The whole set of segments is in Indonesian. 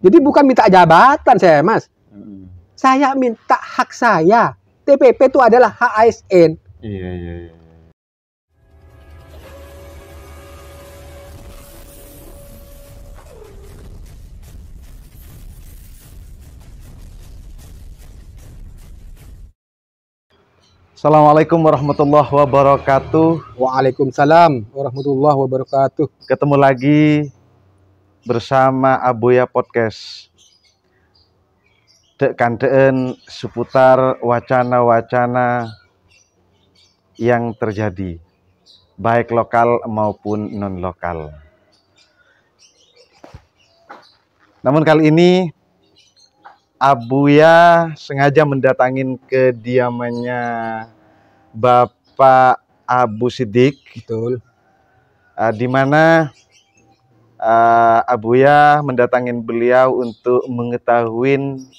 Jadi bukan minta jabatan saya, Mas. Saya minta hak saya. TPP itu adalah hak ASN. Iya. Assalamualaikum warahmatullahi wabarakatuh. Waalaikumsalam warahmatullahi wabarakatuh. Ketemu lagi bersama Abuya Podcast. Dek kandeen seputar wacana-wacana yang terjadi, baik lokal maupun non-lokal. Namun kali ini Abuya sengaja mendatangin kediamannya Bapak Abu Siddiq, Betul. di mana Abuya mendatangin beliau untuk mengetahui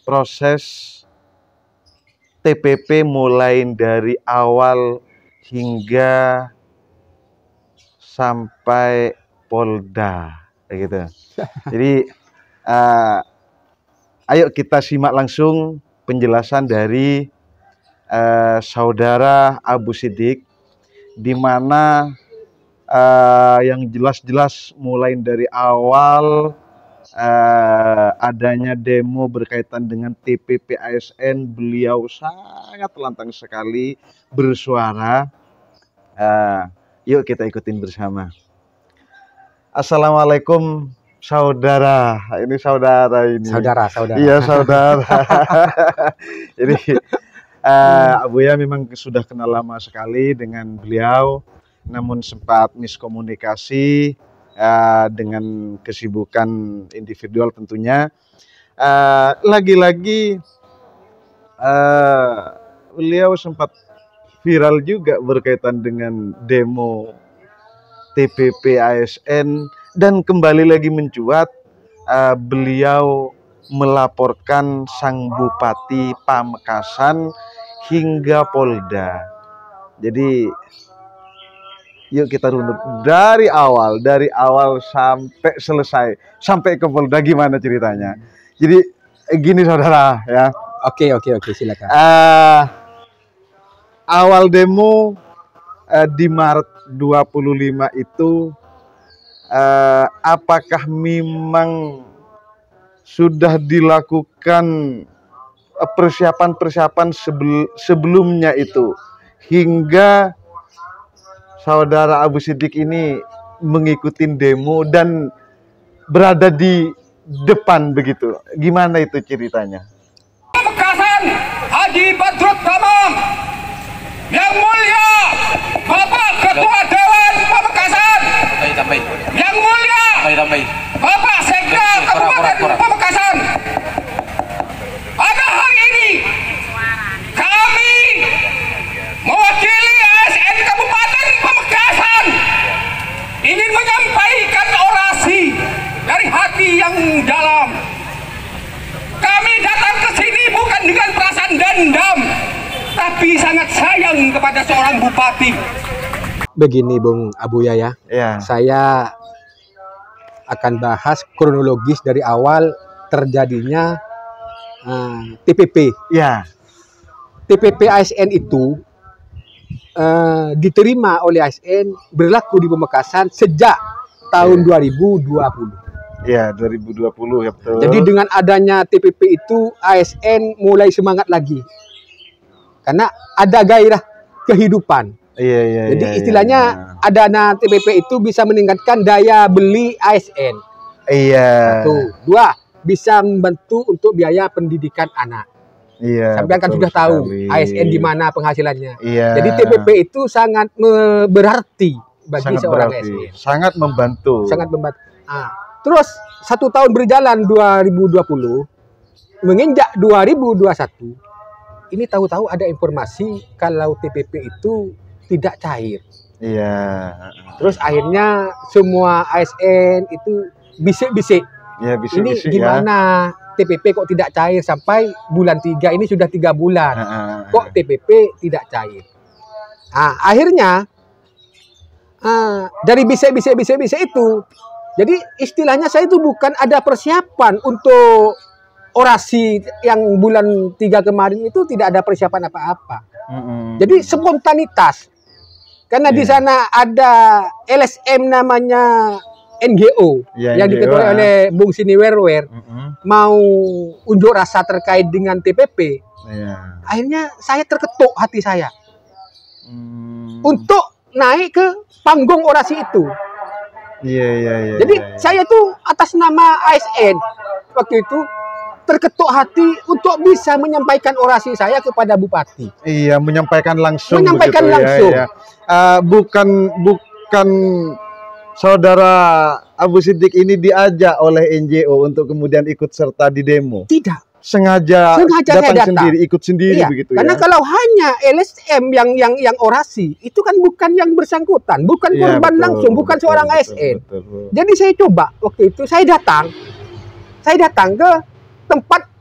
proses TPP mulai dari awal hingga sampai Polda, gitu. Jadi ayo kita simak langsung penjelasan dari saudara Abu Siddiq, di mana yang jelas-jelas mulai dari awal adanya demo berkaitan dengan TPP ASN, beliau sangat lantang sekali bersuara. Yuk kita ikutin bersama. Assalamualaikum saudara. Ini saudara ini. Saudara. Iya saudara. Jadi Abuya memang sudah kenal lama sekali dengan beliau, namun sempat miskomunikasi dengan kesibukan individual tentunya. Lagi-lagi beliau sempat viral juga berkaitan dengan demo TPP ASN, dan kembali lagi mencuat beliau melaporkan sang Bupati Pamekasan hingga Polda. Jadi yuk kita runut dari awal sampai selesai, sampai ke Polda, gimana ceritanya. Jadi gini saudara ya. Oke, silakan. Awal demo di Maret 25 itu apakah memang sudah dilakukan persiapan sebelumnya itu hingga saudara Abu Siddiq ini mengikuti demo dan berada di depan begitu? Gimana itu ceritanya? Pamekasan Haji Badrut Tamam, yang mulia Bapak Ketua Dewan Pamekasan, yang mulia Bapak Sekda Kabupaten Pamekasan. Pada hari ini kami mewakili ASN Kabupaten Pamekasan ingin menyampaikan orasi dari hati yang dalam. Kami datang ke sini bukan dengan perasaan dendam, tapi sangat sayang kepada seorang bupati. Begini Bung Abuya ya. Saya akan bahas kronologis dari awal terjadinya TPP. Ya. TPP ASN itu diterima oleh ASN, berlaku di Pamekasan sejak tahun 2020. Ya, 2020 ya betul. Jadi dengan adanya TPP itu ASN mulai semangat lagi. Karena ada gairah kehidupan. Iya. Jadi istilahnya adanya TPP itu bisa meningkatkan daya beli ASN. Iya. Satu. Dua, bisa membantu untuk biaya pendidikan anak. Iya. Sampai kan sudah tahu ASN di mana penghasilannya. Iya. Jadi TPP itu sangat berarti bagi seorang ASN. Sangat membantu. Terus 1 tahun berjalan 2020, menginjak 2021, ini tahu-tahu ada informasi kalau TPP itu tidak cair. Iya. Terus akhirnya semua ASN itu bisik-bisik. Ya, ini gimana TPP kok tidak cair sampai bulan 3 ini sudah 3 bulan. Kok TPP tidak cair? Akhirnya dari bisik-bisik itu Jadi istilahnya saya itu bukan ada persiapan untuk orasi yang bulan 3 kemarin itu, tidak ada persiapan apa-apa. Jadi spontanitas. Karena di sana ada LSM namanya NGO yang diketuai oleh Bung Sini Werwer, mau unjuk rasa terkait dengan TPP. Akhirnya saya terketuk hati saya untuk naik ke panggung orasi itu. Jadi saya tuh atas nama ASN waktu itu terketuk hati untuk bisa menyampaikan orasi saya kepada Bupati. Iya, menyampaikan langsung. Menyampaikan begitu, langsung. Ya. Bukan saudara Abu Siddiq ini diajak oleh NGO untuk kemudian ikut serta di demo. Tidak. Sengaja datang sendiri, ikut sendiri, iya, begitu karena ya. kalau hanya LSM yang orasi, itu kan bukan yang bersangkutan, bukan korban langsung, bukan seorang ASN. Betul. Jadi saya coba waktu itu, saya datang ke tempat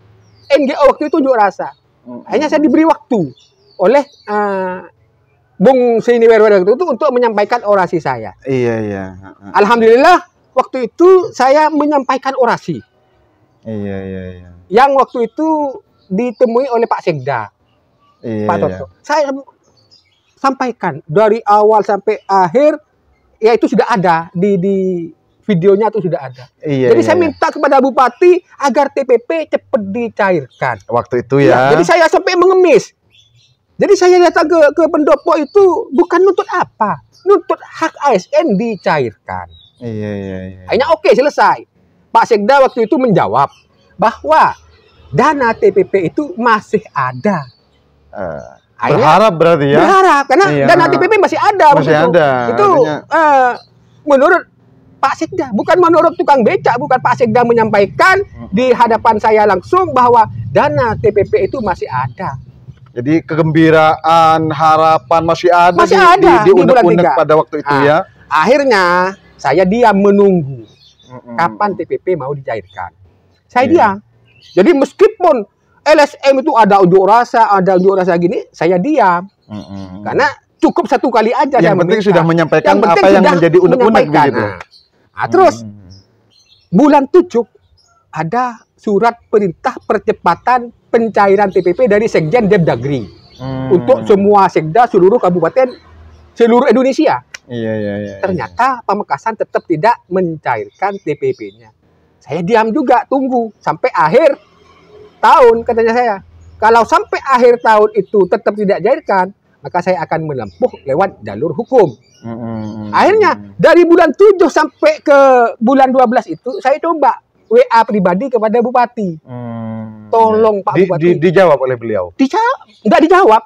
NGO waktu itu unjuk rasa. Akhirnya saya diberi waktu oleh Bung Sini Werwer waktu itu untuk menyampaikan orasi saya. Iya. Alhamdulillah waktu itu saya menyampaikan orasi. Iya. Yang waktu itu ditemui oleh Pak Sekda, Pak Toto. Saya sampaikan dari awal sampai akhir, ya itu sudah ada di videonya, itu sudah ada. Jadi saya minta kepada Bupati agar TPP cepat dicairkan. Waktu itu ya. Jadi saya sampai mengemis. Jadi saya datang ke pendopo itu bukan nuntut apa, nuntut hak ASN dicairkan. Iya. Akhirnya oke, selesai. Pak Sekda waktu itu menjawab bahwa dana TPP itu masih ada. Berharap berarti ya? Berharap, karena dana TPP masih ada. Masih ada. Itu menurut Pak Sekda, bukan menurut tukang becak, bukan Pak Sekda menyampaikan di hadapan saya langsung bahwa dana TPP itu masih ada. Jadi kegembiraan, harapan masih ada, di unek-unek pada waktu itu ya. Akhirnya saya diam menunggu kapan TPP mau dicairkan. Saya diam. Jadi meskipun LSM itu ada unjuk rasa gini, saya diam. Karena cukup satu kali aja. Yang penting sudah menyampaikan apa yang menjadi unek-unek begitu. Terus bulan 7 ada surat perintah percepatan pencairan TPP dari Sekjen Depdagri untuk semua sekda seluruh kabupaten seluruh Indonesia. Iya. Ternyata Pamekasan tetap tidak mencairkan TPP-nya. Saya diam juga, tunggu sampai akhir tahun, katanya saya. Kalau sampai akhir tahun itu tetap tidak cairkan, maka saya akan menempuh lewat jalur hukum. Akhirnya dari bulan 7 sampai ke bulan 12 itu saya coba WA pribadi kepada Bupati. Tolong Pak Bupati. Dijawab oleh beliau? Nggak dijawab.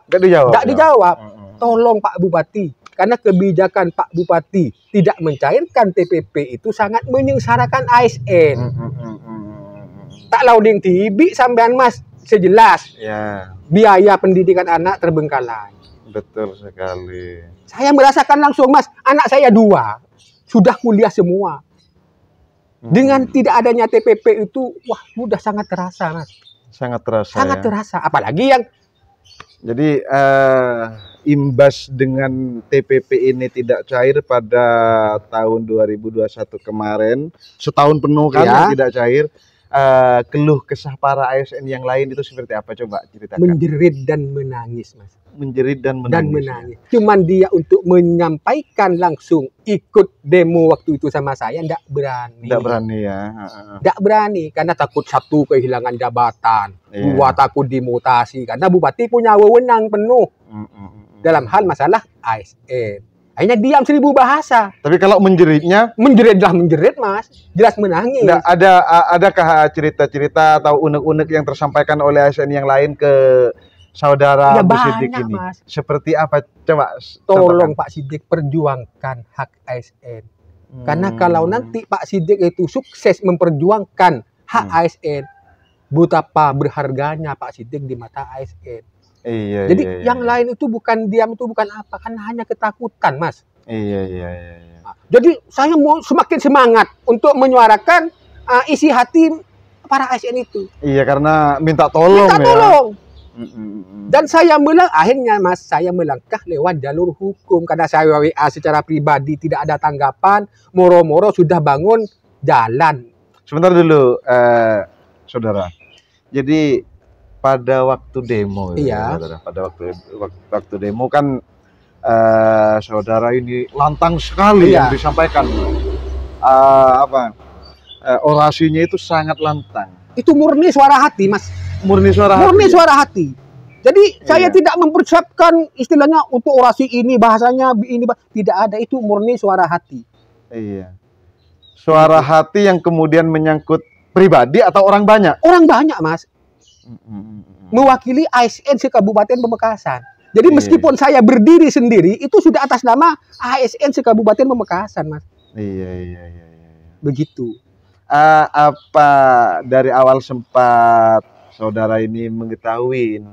Dijawab. Tolong Pak Bupati. Karena kebijakan Pak Bupati tidak mencairkan TPP itu sangat menyengsarakan ASN. Tak lauding tibi sampean Mas, sejelas. Ya. Biaya pendidikan anak terbengkalai. Betul sekali. Saya merasakan langsung Mas, anak saya 2 sudah kuliah semua. Dengan tidak adanya TPP itu, wah sudah sangat terasa Mas. Sangat terasa. Sangat terasa. Apalagi yang jadi imbas dengan TPP ini tidak cair pada tahun 2021 kemarin, setahun penuh kan yang tidak cair. Keluh kesah para ASN yang lain itu seperti apa, coba ceritakan? Menjerit dan menangis Mas. Menjerit dan menangis. Cuman dia untuk menyampaikan langsung ikut demo waktu itu sama saya enggak berani. Enggak berani ya. Enggak berani karena takut, 1 kehilangan jabatan, 2 takut dimutasi karena Bupati punya wewenang penuh dalam hal masalah ASN. Akhirnya diam 1000 bahasa. Tapi kalau menjeritnya? Menjeritlah menjerit Mas, jelas menangis. Adakah cerita-cerita atau unek-unek yang tersampaikan oleh ASN yang lain ke saudara Abu Siddiq ini? Mas. Seperti apa? Coba tolong Pak Siddiq perjuangkan hak ASN. Karena kalau nanti Pak Siddiq itu sukses memperjuangkan hak ASN, betapa berharganya Pak Siddiq di mata ASN. Jadi yang lain itu bukan diam, itu bukan apa, kan hanya ketakutan Mas. Jadi saya mau semakin semangat untuk menyuarakan isi hati para ASN itu. Iya, karena minta tolong. Dan akhirnya Mas, saya melangkah lewat jalur hukum karena saya WA secara pribadi tidak ada tanggapan, moro-moro sudah bangun jalan. Sebentar dulu, saudara. Jadi pada waktu demo, iya. Ya, saudara. Pada waktu demo kan saudara ini lantang sekali yang disampaikan. Orasinya itu sangat lantang. Itu murni suara hati, Mas. Murni suara hati. Jadi saya tidak mempersiapkan istilahnya untuk orasi ini bahasanya ini, tidak ada, itu murni suara hati. Iya. Suara hati yang kemudian menyangkut pribadi atau orang banyak? Orang banyak, Mas. Mewakili ASN se-Kabupaten Pamekasan. Jadi meskipun saya berdiri sendiri, itu sudah atas nama ASN se-Kabupaten Pamekasan, Mas. Iya. Begitu. Apa dari awal sempat saudara ini mengetahui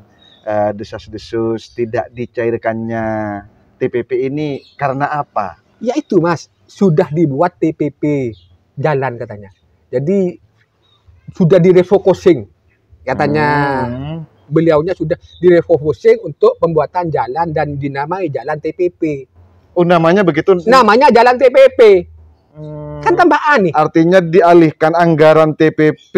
desas-desus tidak dicairkannya TPP ini karena apa? Ya itu, Mas, sudah dibuat TPP jalan katanya. Jadi sudah direfocusing katanya. Beliaunya sudah direfocusing untuk pembuatan jalan dan dinamai jalan TPP. Oh, namanya begitu? Namanya jalan TPP. Kan tambah aneh. Artinya dialihkan anggaran TPP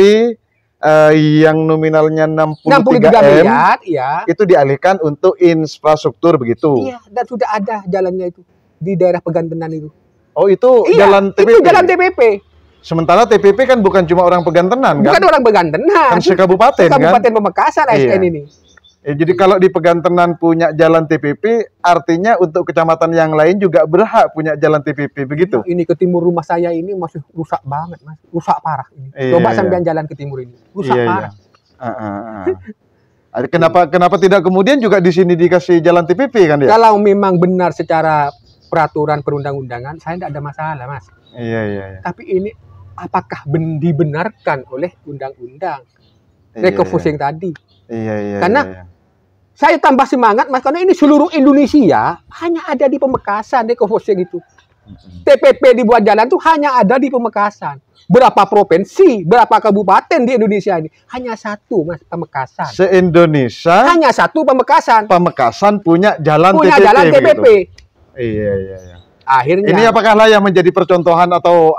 yang nominalnya 63 miliar, ya. Itu dialihkan untuk infrastruktur begitu. Iya, dan sudah ada jalannya itu di daerah Pegantenan itu. Oh, itu jalan TPP. Itu jalan TPP. Sementara TPP kan bukan cuma orang Pegantenan, kan? Bukan orang Pegantenan. Kan se-Kabupaten, kan? Kabupaten Pamekasan ASN ini. Jadi kalau di Pegantenan punya jalan TPP, artinya untuk kecamatan yang lain juga berhak punya jalan TPP, begitu? Ini ke timur rumah saya ini masih rusak banget, Mas. Rusak parah ini. Coba sampean jalan ke timur ini. Rusak parah. Kenapa tidak kemudian juga di sini dikasih jalan TPP kan ya? Kalau memang benar secara peraturan perundang-undangan, saya tidak ada masalah, Mas. Iya. Tapi ini apakah dibenarkan oleh undang-undang refocusing tadi? Iya. Karena saya tambah semangat, Mas, karena ini seluruh Indonesia hanya ada di Pamekasan refocusing itu. TPP dibuat jalan tuh hanya ada di Pamekasan. Berapa provinsi, berapa kabupaten di Indonesia ini? Hanya satu, Mas, Pamekasan. Se-Indonesia hanya satu Pamekasan. Pamekasan punya jalan TPP. Jalan TPP. Iya. Akhirnya. Ini apakah layak menjadi percontohan atau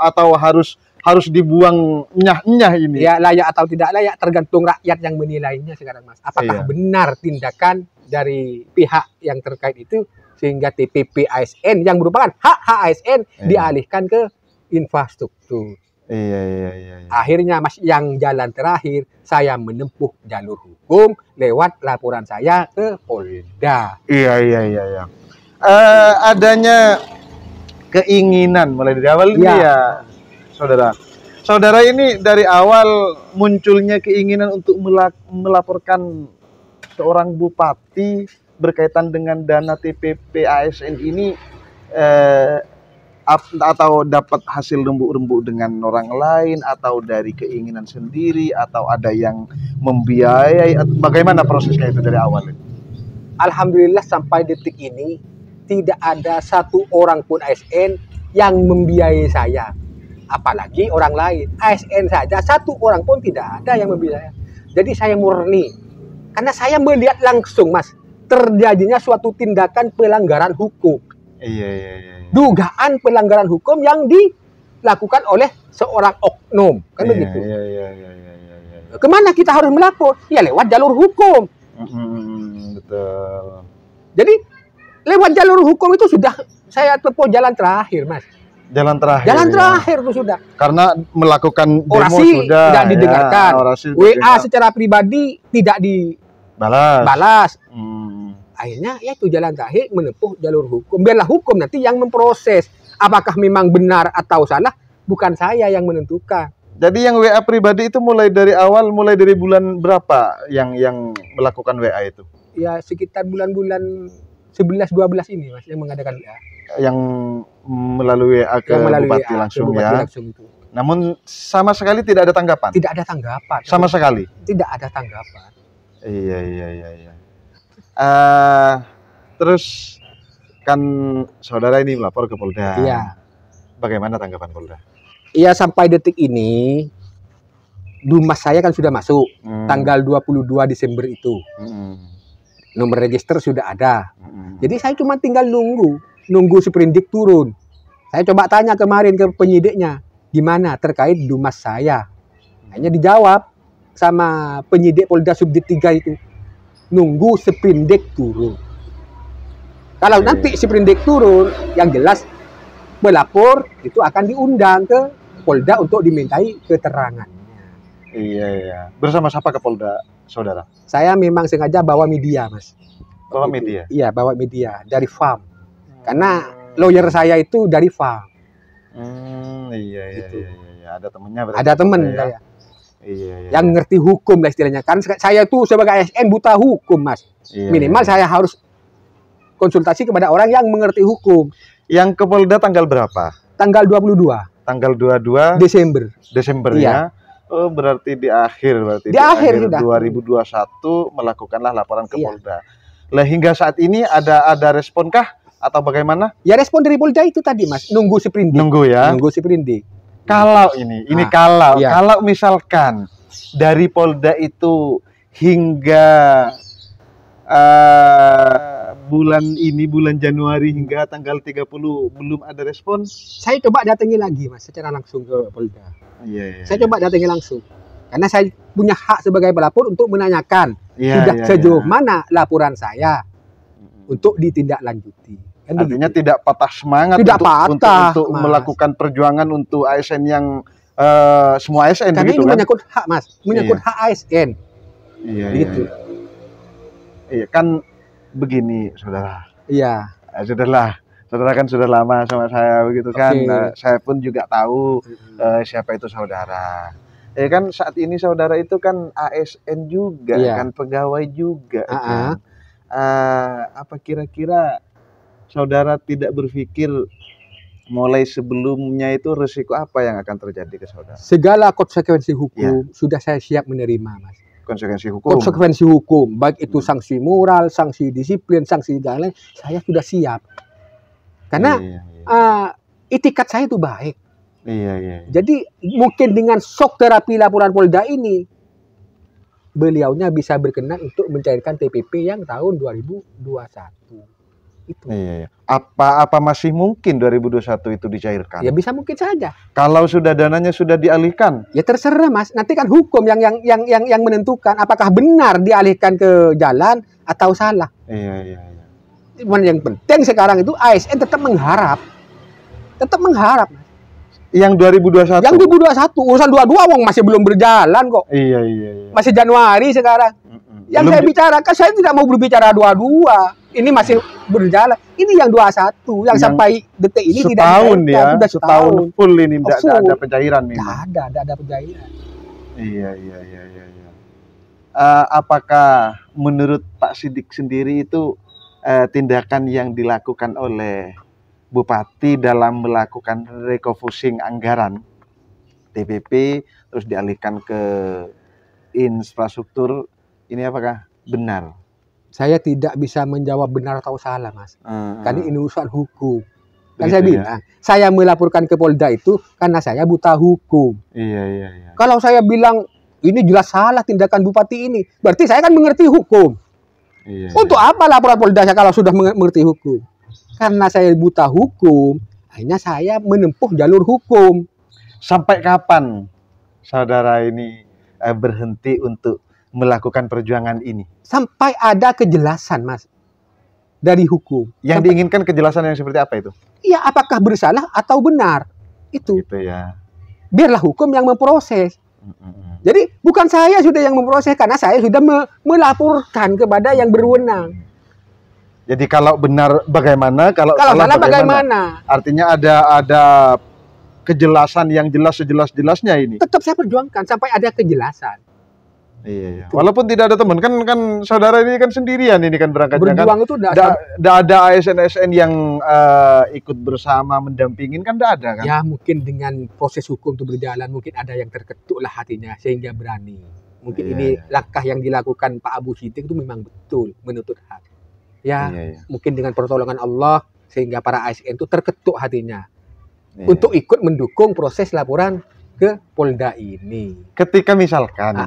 harus dibuang nyah-nyah ini? Ya, layak atau tidak layak tergantung rakyat yang menilainya sekarang, Mas. Apakah benar tindakan dari pihak yang terkait itu sehingga TPP ASN yang merupakan hak ASN dialihkan ke infrastruktur. Iya. Akhirnya, Mas, yang jalan terakhir saya menempuh jalur hukum lewat laporan saya ke Polda. Iya. Adanya keinginan mulai dari awal ini ya, saudara ini dari awal munculnya keinginan untuk melaporkan seorang bupati berkaitan dengan dana TPP ASN ini, atau dapat hasil rembuk-rembuk dengan orang lain, atau dari keinginan sendiri, atau ada yang membiayai, bagaimana prosesnya itu dari awal? Alhamdulillah sampai detik ini tidak ada satu orang pun ASN yang membiayai saya, apalagi orang lain. ASN saja satu orang pun tidak ada yang membiayai. Jadi saya murni, karena saya melihat langsung, Mas, terjadinya suatu tindakan pelanggaran hukum. Iya. Dugaan pelanggaran hukum yang dilakukan oleh seorang oknum, kan begitu. Iya. Kemana kita harus melapor? Ya lewat jalur hukum. Betul. Jadi lewat jalur hukum itu sudah saya tempuh jalan terakhir, Mas. Jalan terakhir itu sudah. Karena melakukan demo orasi sudah tidak didengarkan. WA secara pribadi tidak dibalas. Akhirnya ya itu jalan terakhir menempuh jalur hukum. Biarlah hukum nanti yang memproses. Apakah memang benar atau salah, bukan saya yang menentukan. Jadi yang WA pribadi itu mulai dari bulan berapa yang melakukan WA itu? Ya sekitar bulan-bulan 11-12 ini, Mas, yang mengadakan WA. Yang melalui WA ke bupati langsung ya. Itu. Namun sama sekali tidak ada tanggapan. Tidak ada tanggapan. Sama sekali. Tidak ada tanggapan. Iya. Terus kan saudara ini melapor ke Polda. Iya. Bagaimana tanggapan Polda? Iya, sampai detik ini Dumas saya kan sudah masuk tanggal 22 Desember itu. Nomor register sudah ada. Jadi saya cuma tinggal nunggu sprindik turun. Saya coba tanya kemarin ke penyidiknya, gimana terkait Dumas saya. Hanya dijawab sama penyidik Polda Subdit 3 itu, nunggu sprindik turun. Kalau nanti sprindik turun, yang jelas pelapor itu akan diundang ke Polda untuk dimintai keterangan. Iya. Bersama siapa ke Polda, saudara? Saya memang sengaja bawa media, Mas. Bawa media? Iya, bawa media dari FAM. Karena lawyer saya itu dari FAM. Iya. Ada temennya berarti. Ada temen ya. saya. Iya. Yang ngerti hukum lah istilahnya. Kan saya tuh sebagai ASN buta hukum, Mas. Minimal saya harus konsultasi kepada orang yang mengerti hukum. Yang ke Polda tanggal berapa? Tanggal 22. Tanggal 22 Desember iya. Ya. Oh, berarti di akhir di akhir 2021 melakukanlah laporan ke Polda. Lah hingga saat ini ada responkah atau bagaimana? Ya respon dari Polda itu tadi, Mas. Nunggu sprindik. Nunggu ya. Nunggu sprindik. Kalau kalau misalkan dari Polda itu hingga bulan Januari hingga tanggal 30 belum ada respon, saya coba datangi lagi, Mas, secara langsung ke Polda. Iya. Saya coba datangi langsung. Karena saya punya hak sebagai pelapor untuk menanyakan sudah sejauh mana laporan saya untuk ditindaklanjuti. Kan artinya tidak patah semangat untuk melakukan perjuangan untuk ASN yang semua ASN. Karena begitu, ini kan? menyangkut hak, Mas, menyangkut hak ASN. Iya, kan begini, saudara. Iya. Saudara kan sudah lama sama saya begitu kan. Saya pun juga tahu siapa itu saudara. Kan saat ini saudara itu kan ASN juga, kan pegawai juga. Kan? Apa kira-kira saudara tidak berpikir mulai sebelumnya itu risiko apa yang akan terjadi ke saudara? Segala konsekuensi hukum sudah saya siap menerima, Mas. Konsekuensi hukum, baik itu sanksi moral, sanksi disiplin, sanksi segala, saya sudah siap. Karena itikat saya itu baik. Iya. Jadi mungkin dengan shock terapi laporan Polda ini, beliaunya bisa berkenan untuk mencairkan TPP yang tahun 2021. Itu. Iya. Apa masih mungkin 2021 itu dicairkan? Ya bisa mungkin saja. Kalau sudah dananya sudah dialihkan? Ya terserah, Mas. Nanti kan hukum yang menentukan apakah benar dialihkan ke jalan atau salah. Iya. Cuman yang penting sekarang itu ASN tetap mengharap. Mas. Yang 2021? Yang 2021, urusan 22 wong masih belum berjalan kok. Iya. Masih Januari sekarang. Yang saya bicarakan, saya tidak mau berbicara 22. Ini masih berjalan. Ini yang 21, yang sampai detik ini tidak ya. Sudah setahun full ini tidak ada pencairan nih. Tidak ada pencairan. Iya. Apakah menurut Pak Sidik sendiri itu tindakan yang dilakukan oleh Bupati dalam melakukan refocusing anggaran TPP terus dialihkan ke infrastruktur ini apakah benar? Saya tidak bisa menjawab benar atau salah, Mas. Karena ini urusan hukum. Kan begitu, saya bilang, saya melaporkan ke Polda itu karena saya buta hukum. Iya. Kalau saya bilang ini jelas salah tindakan Bupati ini, berarti saya kan mengerti hukum. Iya. Untuk apa laporan Polda saya kalau sudah mengerti hukum? Karena saya buta hukum, akhirnya saya menempuh jalur hukum. Sampai kapan saudara ini berhenti untuk melakukan perjuangan ini? Sampai ada kejelasan, Mas, dari hukum. Yang diinginkan kejelasan yang seperti apa itu? Iya, apakah bersalah atau benar. Itu. Gitu ya. Biarlah hukum yang memproses. Jadi bukan saya sudah yang memproses, karena saya sudah melaporkan kepada yang berwenang. Jadi kalau benar bagaimana, kalau salah bagaimana? Artinya ada kejelasan yang jelas sejelas-jelasnya ini. Tetap saya perjuangkan sampai ada kejelasan. Iya. Walaupun tidak ada teman, kan saudara ini kan sendirian ini kan berangkatnya. Berjuang kan. Itu tidak ada ASN yang ikut bersama mendampingin kan tidak ada kan? Ya mungkin dengan proses hukum itu berjalan mungkin ada yang terketuk lah hatinya sehingga berani. Mungkin ini langkah yang dilakukan Pak Abu Sidik itu memang betul menuntut hak. Ya, mungkin dengan pertolongan Allah sehingga para ASN itu terketuk hatinya untuk ikut mendukung proses laporan ke Polda ini. Ketika misalkan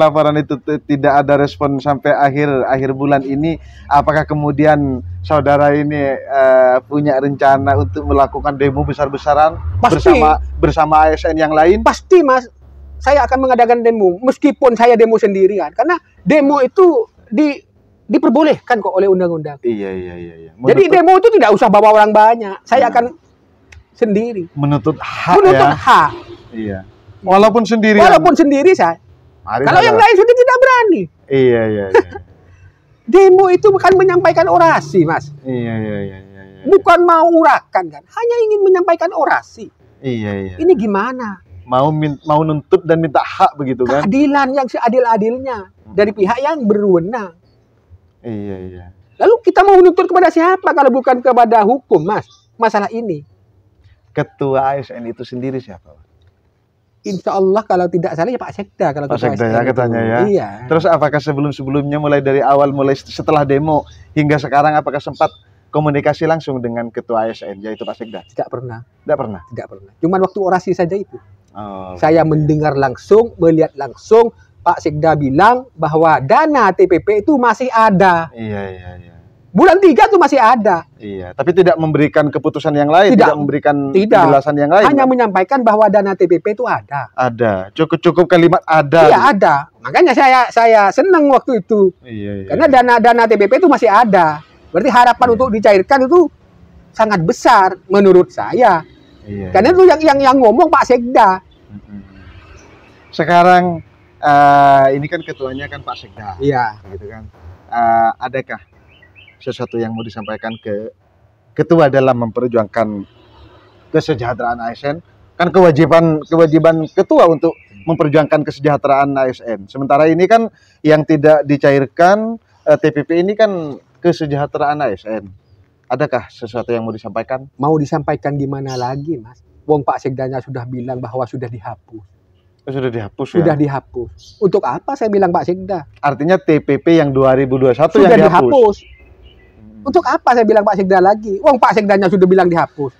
laporan itu tidak ada respon sampai akhir bulan ini, apakah kemudian saudara ini punya rencana untuk melakukan demo besar-besaran bersama ASN yang lain? Pasti, Mas. Saya akan mengadakan demo meskipun saya demo sendirian, karena demo itu diperbolehkan kok oleh undang-undang. Iya. Jadi demo itu tidak usah bawa orang banyak. Saya akan sendiri. Menuntut hak. Iya. Walaupun sendiri saya. Kalau yang lain sudah tidak berani. Iya. Demo itu bukan menyampaikan orasi, Mas. Iya. Bukan mau urakan kan. Hanya ingin menyampaikan orasi. Iya. Ini gimana? Mau nuntut dan minta hak begitu kan? Keadilan yang seadil-adilnya dari pihak yang berwenang. Iya. Lalu kita mau menuntut kepada siapa kalau bukan kepada hukum, Mas? Masalah ini. Ketua ASN itu sendiri siapa? Insya Allah kalau tidak salah ya Pak Sekda. Kalau Pak Sekda ya katanya ya. Iya. Terus apakah sebelum-sebelumnya mulai setelah demo hingga sekarang apakah sempat komunikasi langsung dengan Ketua ASN yaitu Pak Sekda? Tidak pernah. Tidak pernah. Cuman waktu orasi saja itu. Oh. Saya mendengar langsung, melihat langsung Pak Sekda bilang bahwa dana TPP itu masih ada. Iya. Bulan 3 itu masih ada. Iya, tapi tidak memberikan keputusan yang lain, tidak memberikan penjelasan yang lain. Hanya menyampaikan bahwa dana TPP itu ada. Ada. Cukup kalimat ada. Iya, ada. Makanya saya senang waktu itu. Iya. Karena dana TPP itu masih ada. Berarti harapan untuk dicairkan itu sangat besar menurut saya. Iya. Karena itu yang ngomong Pak Sekda. Sekarang ini kan ketuanya kan Pak Sekda. Iya. Gitu kan. Adakah sesuatu yang mau disampaikan ke ketua dalam memperjuangkan kesejahteraan ASN? Kan kewajiban ketua untuk memperjuangkan kesejahteraan ASN. Sementara ini kan yang tidak dicairkan TPP ini kan kesejahteraan ASN. Adakah sesuatu yang mau disampaikan? Mau disampaikan gimana lagi, Mas? Wong Pak Sekdanya sudah bilang bahwa sudah dihapus. Sudah dihapus ya? Sudah dihapus. Untuk apa saya bilang Pak Sekda? Artinya TPP yang 2021 sudah yang dihapus. Untuk apa saya bilang Pak Sekda lagi? Wong Pak Sekdanya sudah bilang dihapus.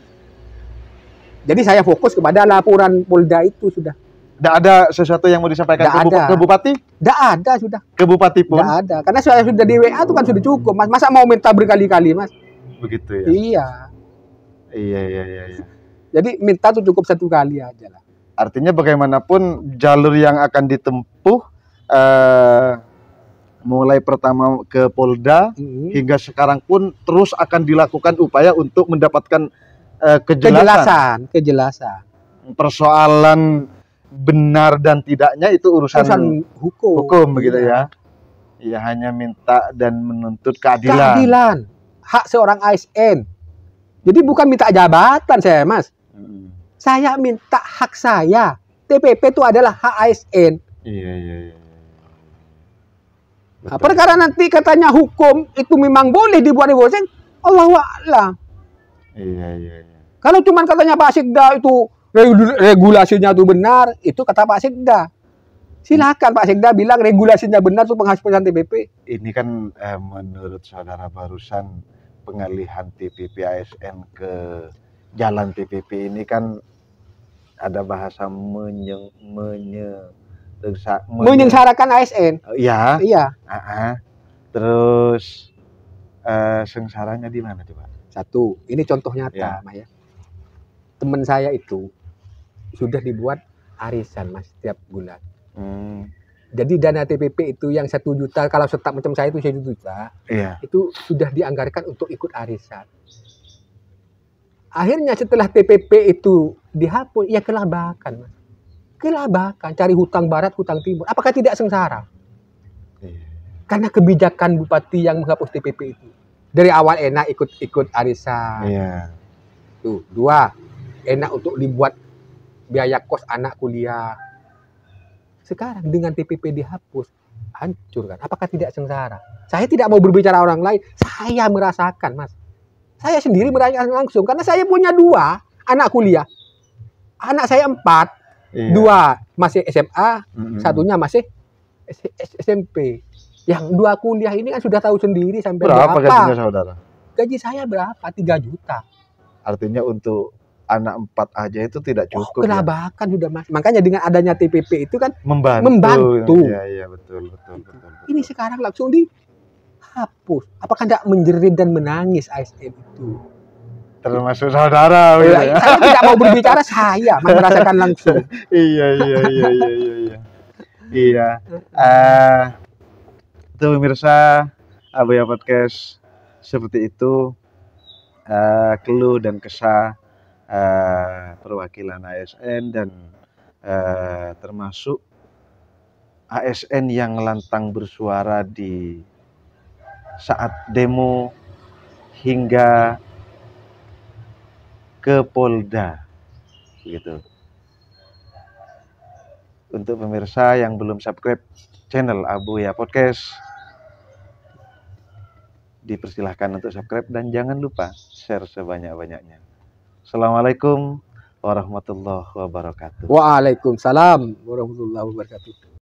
Jadi saya fokus kepada laporan Polda itu sudah. Tidak ada sesuatu yang mau disampaikan ke Bupati? Tidak ada sudah. Ke Bupati pun? Tidak ada. Karena saya sudah di WA itu kan sudah cukup, Mas. Masa mau minta berkali-kali, Mas? Begitu ya? Iya. Jadi minta tuh cukup satu kali aja lah. Artinya bagaimanapun jalur yang akan ditempuh mulai pertama ke Polda hingga sekarang pun terus akan dilakukan upaya untuk mendapatkan kejelasan. Persoalan benar dan tidaknya itu urusan hukum begitu ya. Ya hanya minta dan menuntut keadilan. Hak seorang ASN. Jadi bukan minta jabatan saya, Mas. Saya minta hak saya. TPP itu adalah hak ASN. Iya. Nah, perkara nanti katanya hukum itu memang boleh dibuat Allahu a'lam. Iya. Kalau cuma katanya Pak Sekda itu regulasinya itu benar, itu kata Pak Sekda. Silakan Pak Sekda bilang regulasinya benar itu penghapusan TPP. Ini kan menurut saudara barusan pengalihan TPP ASN ke jalan TPP ini kan ada bahasa menyengsarakan ASN. Iya. Iya. Terus sengsaranya di mana coba? Satu, ini contoh nyata, Mas ya. Teman saya itu sudah dibuat arisan, Mas, setiap bulan. Jadi dana TPP itu yang 1 juta, kalau setap macam saya itu 1 juta, itu sudah dianggarkan untuk ikut arisan. Akhirnya setelah TPP itu dihapus, ya kelabakan, Mas. Kelabakan, cari hutang barat, hutang timur. Apakah tidak sengsara? Karena kebijakan bupati yang menghapus TPP itu. Dari awal enak ikut arisan. Tuh, 2, enak untuk dibuat biaya kos anak kuliah. Sekarang dengan TPP dihapus, hancur kan? Apakah tidak sengsara? Saya tidak mau berbicara orang lain. Saya merasakan, Mas. Saya sendiri merasakan langsung. Karena saya punya 2 anak kuliah. Anak saya 4. 2 masih SMA, satunya masih SMP. Yang 2 kuliah ini kan sudah tahu sendiri sampai berapa gajinya saudara? Gaji saya berapa? 3 juta. Artinya untuk anak 4 aja itu tidak cukup. Kelabakan sudah Mas. Makanya dengan adanya TPP itu kan membantu. Iya, betul. Ini sekarang langsung dihapus. Apakah tidak menjerit dan menangis ASN itu? Termasuk saudara. Ya. Saya tidak mau berbicara, saya merasakan langsung. Iya. Itu pemirsa Abuya Podcast seperti itu, keluh dan kesah perwakilan ASN dan termasuk ASN yang lantang bersuara di saat demo hingga ke Polda gitu. Untuk pemirsa yang belum subscribe channel Abuya Podcast, dipersilahkan untuk subscribe dan jangan lupa share sebanyak-banyaknya. Assalamualaikum warahmatullahi wabarakatuh. Waalaikumsalam warahmatullahi wabarakatuh.